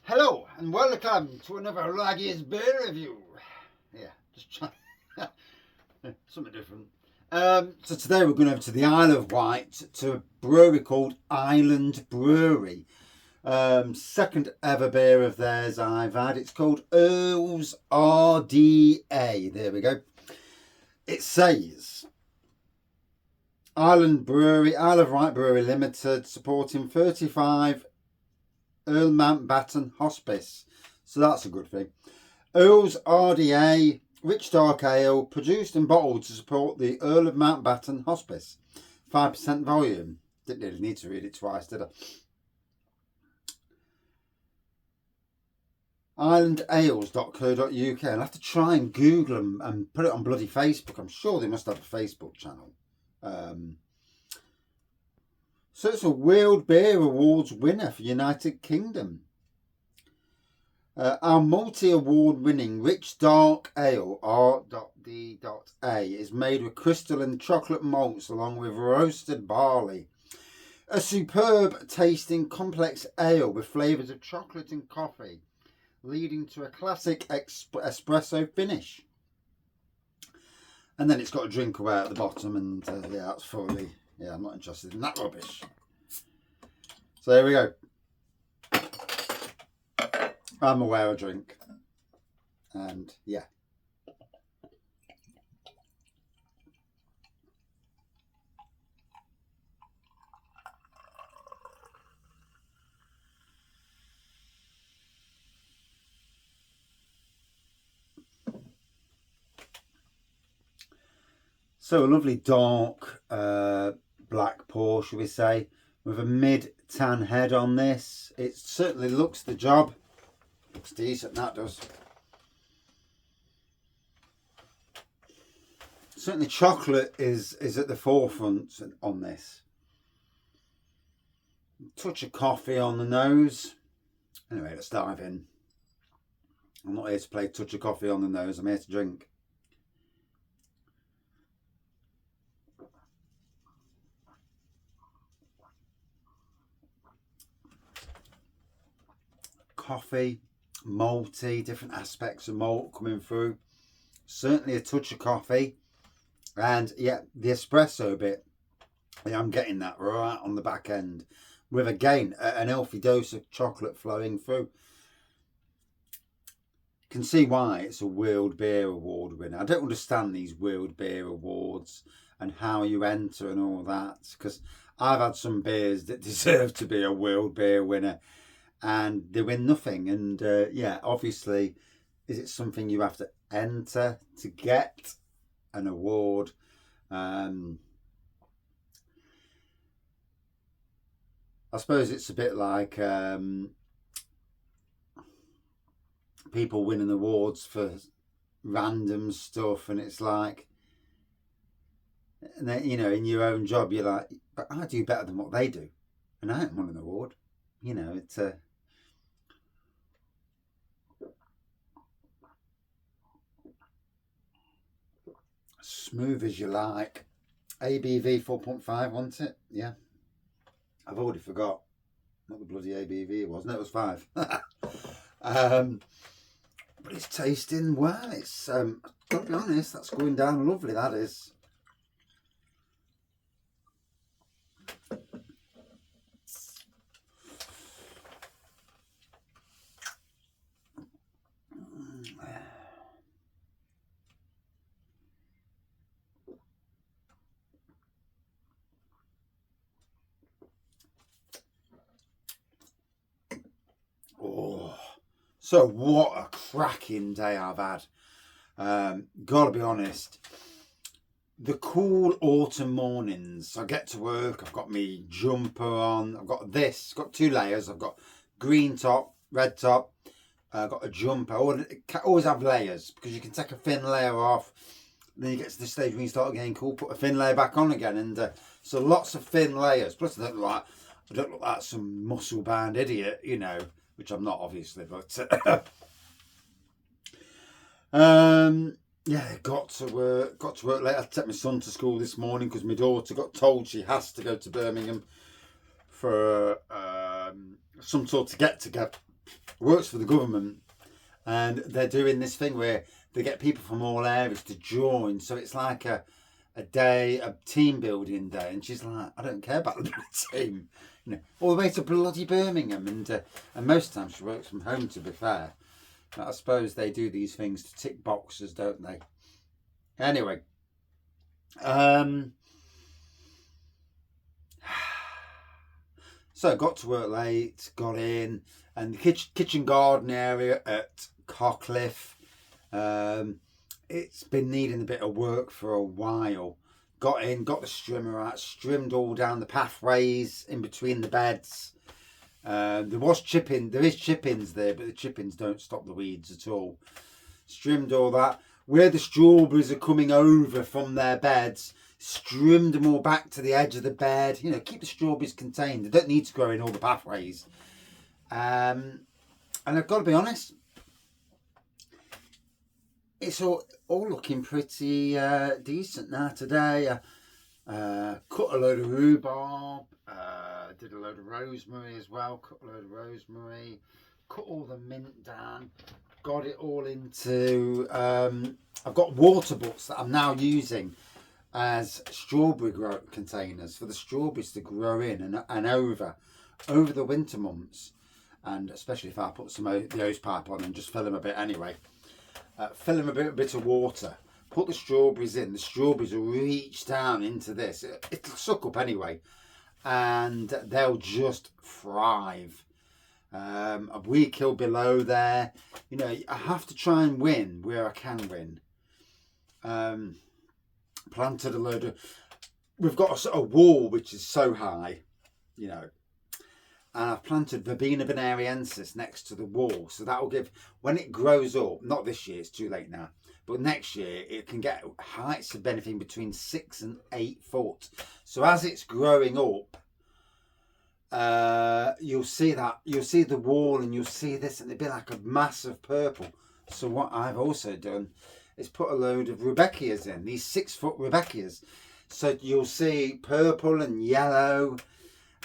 Hello and welcome to another Raggy's beer review. Yeah, just trying something different. So today we're going over to the Isle of Wight to a brewery called Island Brewery. Second ever beer of theirs I've had. It's called Earls R.D.A. There we go. It says Island Brewery, Isle of Wight Brewery Limited, supporting 35 Earl Mountbatten Hospice. So that's a good thing. Earls R.D.A. Rich Dark Ale, produced and bottled to support the Earl of Mountbatten Hospice. 5% volume. Didn't really need to read it twice, did I? islandales.co.uk. I'll have to try and Google them and put it on bloody Facebook. I'm sure they must have a Facebook channel. So it's a World Beer Awards winner for United Kingdom. Our multi-award winning Rich Dark Ale R.D.A. is made with crystal and chocolate malts along with roasted barley. A superb tasting complex ale with flavours of chocolate and coffee, leading to a classic espresso finish. And then it's got a drink away at the bottom, and yeah, that's fully... Yeah, I'm not interested in that rubbish. So there we go. I'm aware of drink. And yeah. So a lovely dark black pour, shall we say, with a mid-tan head on this. It certainly looks the job. Looks decent, that does. Certainly chocolate is at the forefront on this. Touch of coffee on the nose. Anyway, let's dive in. I'm not here to play touch of coffee on the nose, I'm here to drink. Coffee, malty, different aspects of malt coming through. Certainly a touch of coffee, and yeah, the espresso bit, yeah, I'm getting that right on the back end, with again an healthy dose of chocolate flowing through. You can see why it's a World Beer Award winner. I don't understand these World Beer Awards and how you enter and all that, because I've had some beers that deserve to be a World Beer winner and they win nothing. And yeah, obviously, is it something you have to enter to get an award? I suppose it's a bit like people winning awards for random stuff, and it's like, and then, you know, in your own job you're like, but I do better than what they do and I haven't won an award. You know, it's smooth as you like. ABV 4.5, wasn't it? Yeah, I've already forgot what the bloody ABV it was. No, it was 5. But it's tasting well. It's gotta be honest, that's going down lovely, that is. Oh, so what a cracking day I've had. Gotta be honest, the cool autumn mornings, I get to work, I've got my jumper on, I've got this, got 2 layers, I've got green top, red top, I've got a jumper. I always have layers, because you can take a thin layer off, then you get to the stage when you start getting cool, put a thin layer back on again, and so lots of thin layers. Plus I don't look like some muscle bound idiot, you know, which I'm not obviously, but yeah, got to work late. I had to take my son to school this morning because my daughter got told she has to go to Birmingham for some sort of get works for the government, and they're doing this thing where they get people from all areas to join. So it's like a day, a team building day. And she's like, I don't care about the team, you know, all the way to bloody Birmingham. And most times she works from home, to be fair. But I suppose they do these things to tick boxes, don't they? Anyway, so I got to work late, got in, and the kitchen garden area at Cockcliffe, it's been needing a bit of work for a while. Got in, got the strimmer out, strimmed all down the pathways in between the beds. There is chippings there, but the chippings don't stop the weeds at all. Strimmed all that. Where the strawberries are coming over from their beds, trimmed them all back to the edge of the bed. You know, keep the strawberries contained. They don't need to grow in all the pathways. And I've got to be honest, it's all looking pretty decent now today. Cut a load of rhubarb, did a load of rosemary as well, cut a load of rosemary, cut all the mint down, got it all into, I've got water butts that I'm now using as strawberry grow containers for the strawberries to grow in and over the winter months, and especially if I put some the hose pipe on and just fill them a bit anyway. Fill them a bit of water, put the strawberries in, the strawberries will reach down into this, it'll suck up anyway, and they'll just thrive. A week hill below there, you know, I have to try and win where I can win. Planted a load of, we've got a wall which is so high, you know, and I've planted Verbena bonariensis next to the wall, so that will give, when it grows up, not this year, it's too late now, but next year it can get heights of anything between 6 and 8 foot. So as it's growing up, you'll see the wall, and you'll see this, and it'll be like a mass of purple. So what I've also done is put a load of rudbeckias in, these 6-foot rudbeckias, so you'll see purple and yellow.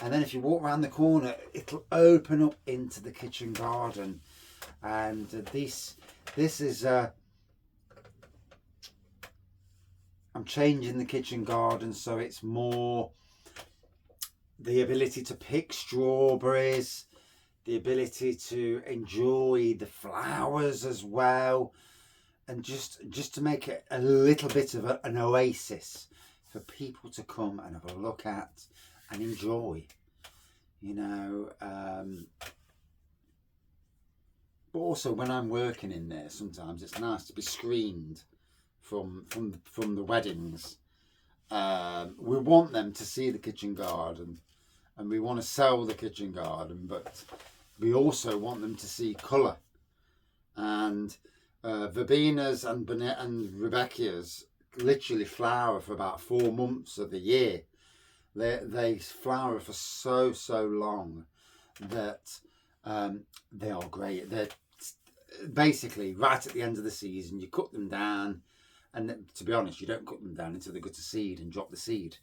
And then if you walk around the corner, it'll open up into the kitchen garden. And this is, I'm changing the kitchen garden so it's more the ability to pick strawberries, the ability to enjoy the flowers as well. And just to make it a little bit of an oasis for people to come and have a look at and enjoy, you know. But also when I'm working in there, sometimes it's nice to be screened from the weddings. We want them to see the kitchen garden, and we want to sell the kitchen garden, but we also want them to see colour. And verbenas and rudbeckias literally flower for about 4 months of the year. They flower for so long that they are great. They're basically right at the end of the season, you cut them down, and to be honest, you don't cut them down until they go to seed and drop the seed,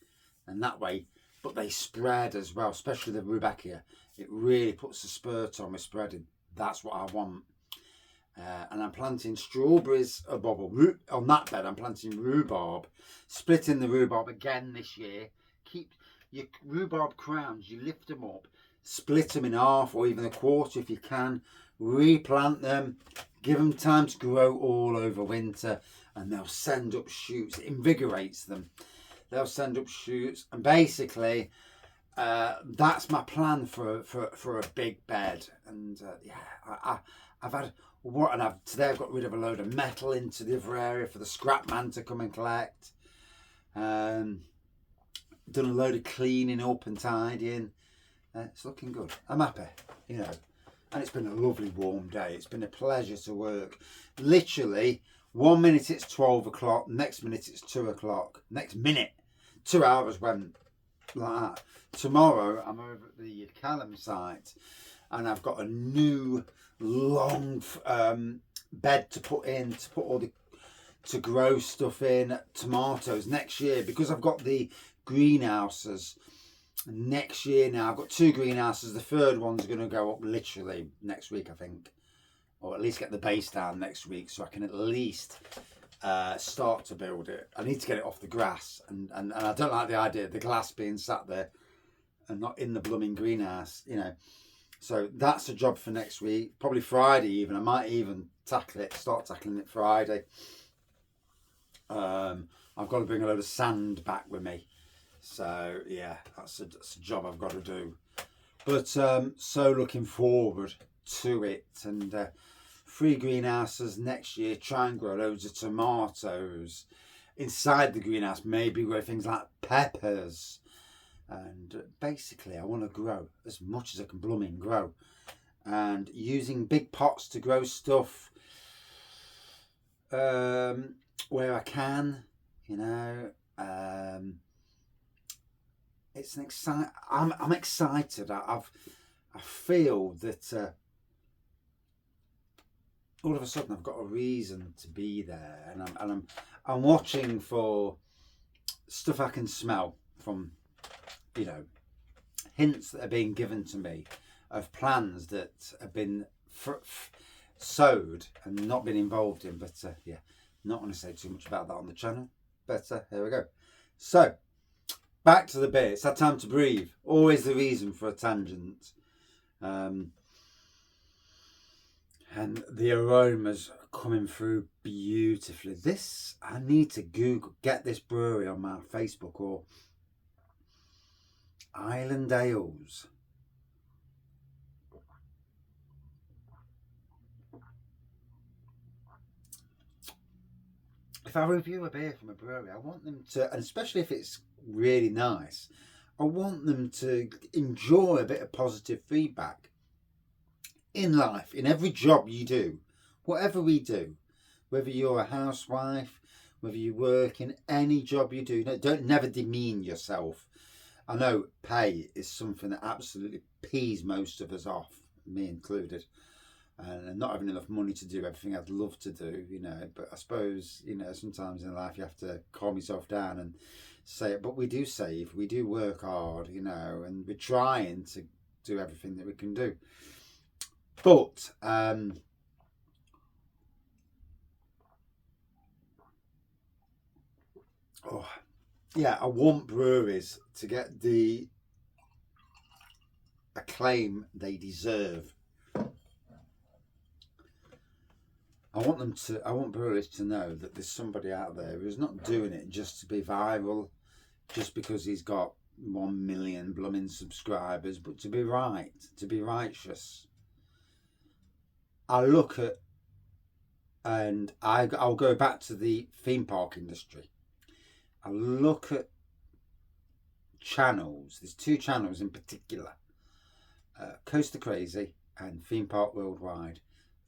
and that way, but they spread as well, especially the rudbeckia. It really puts a spurt on with spreading. That's what I want. And I'm planting strawberries above on that bed. I'm planting rhubarb, splitting the rhubarb again this year. Keep your rhubarb crowns, you lift them up, split them in half or even a quarter if you can, replant them, give them time to grow all over winter, and they'll send up shoots. It invigorates them. They'll send up shoots, and basically that's my plan for a big bed. And yeah, I've had what, and today I've got rid of a load of metal into the other area for the scrap man to come and collect. Done a load of cleaning up and tidying. It's looking good. I'm happy, you know. And it's been a lovely warm day. It's been a pleasure to work. Literally, 1 minute it's 12 o'clock, next minute it's 2 o'clock, next minute 2 hours went like that. Tomorrow I'm over at the Callum site, and I've got a new long bed to put in, to put all the, to grow stuff in, tomatoes next year, because I've got the greenhouses next year now, I've got 2 greenhouses. The third one's going to go up literally next week, I think. Or at least get the base down next week, so I can at least start to build it. I need to get it off the grass, and I don't like the idea of the glass being sat there and not in the blooming greenhouse, you know. So that's a job for next week, probably Friday even. I might even start tackling it Friday. I've got to bring a load of sand back with me. So yeah, that's a job I've got to do. But so looking forward to it, and 3 greenhouses next year. Try and grow loads of tomatoes inside the greenhouse. Maybe grow things like peppers, and basically I want to grow as much as I can blooming grow, and using big pots to grow stuff where I can, you know. It's an I'm excited. I feel that all of a sudden I've got a reason to be there, and I'm watching for stuff I can smell from, you know, hints that are being given to me of plans that have been sowed and not been involved in. But yeah, not going to say too much about that on the channel. But here we go. So back to the beer. It's that time to breathe. Always the reason for a tangent. And the aromas are coming through beautifully. This, I need to get this brewery on my Facebook, or Island Ales. If I review a beer from a brewery, I want them to, and especially if it's really nice, I want them to enjoy a bit of positive feedback in life, in every job you do, whatever we do, whether you're a housewife, whether you work in any job you do. Don't never demean yourself. I know pay is something that absolutely pees most of us off, me included, and not having enough money to do everything I'd love to do, you know. But I suppose, you know, sometimes in life you have to calm yourself down and say it. But we do save, we do work hard, you know, and we're trying to do everything that we can do. But yeah, I want breweries to get the acclaim they deserve. I want breweries to know that there's somebody out there who's not doing it just to be viral, just because he's got 1 million blooming subscribers, but to be right, to be righteous. I look at, and I'll go back to the theme park industry. I look at channels. There's 2 channels in particular, Coaster Crazy and Theme Park Worldwide.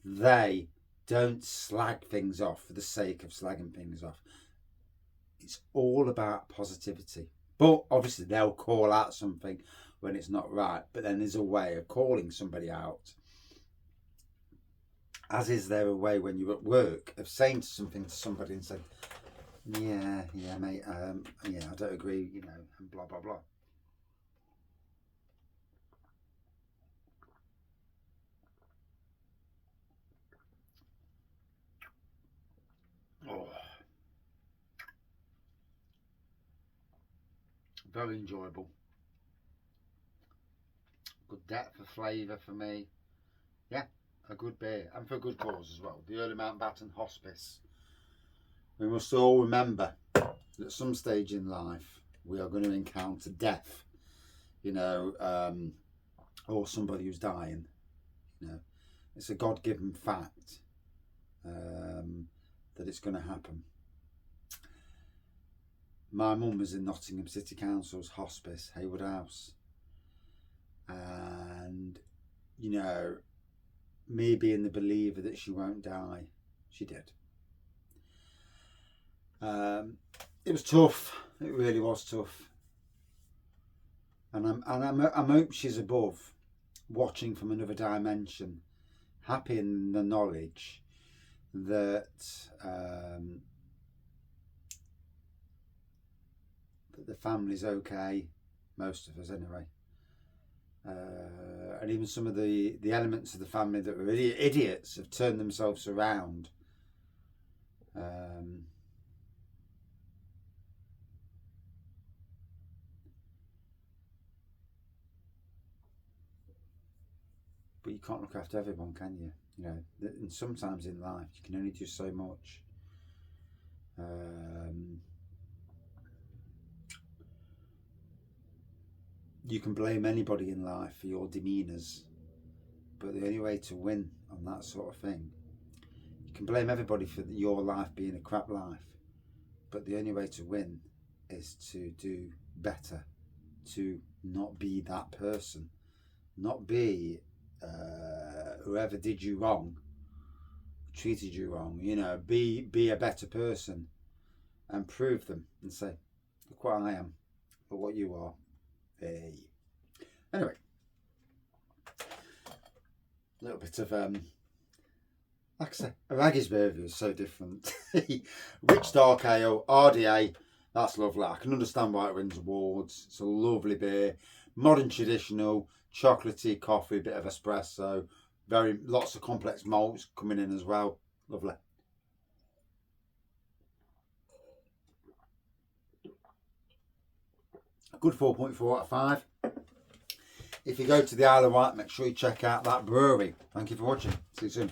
They don't slag things off for the sake of slagging things off. It's all about positivity. But obviously they'll call out something when it's not right. But then there's a way of calling somebody out. As is there a way when you're at work of saying something to somebody and saying, yeah, mate, yeah, I don't agree, you know, and blah, blah, blah. Oh, very enjoyable. Good depth of flavour for me. Yeah, a good beer, and for a good cause as well. The Early Mountbatten Hospice. We must all remember that at some stage in life we are going to encounter death, you know, or somebody who's dying. You know, it's a God-given fact that it's going to happen. My mum was in Nottingham City Council's hospice, Haywood House, and, you know, me being the believer that she won't die, she did. It was tough. It really was tough, and I hope she's above, watching from another dimension, happy in the knowledge that that the family's okay, most of us anyway. And even some of the elements of the family that were idiots have turned themselves around. But you can't look after everyone, can you? You know, and sometimes in life you can only do so much. You can blame anybody in life for your demeanours, but the only way to win on that sort of thing, you can blame everybody for your life being a crap life, but the only way to win is to do better, to not be that person, not be whoever did you wrong, treated you wrong. You know, be a better person and prove them and say, look what I am, look what you are. Hey. Anyway, a little bit of like I say, a Raggy's Brewery is so different. Rich dark ale, R.D.A. That's lovely. I can understand why it wins awards. It's a lovely beer, modern, traditional, chocolatey coffee, bit of espresso, lots of complex malts coming in as well. Lovely. A good 4.4 out of 5. If you go to the Isle of Wight, make sure you check out that brewery. Thank you for watching. See you soon.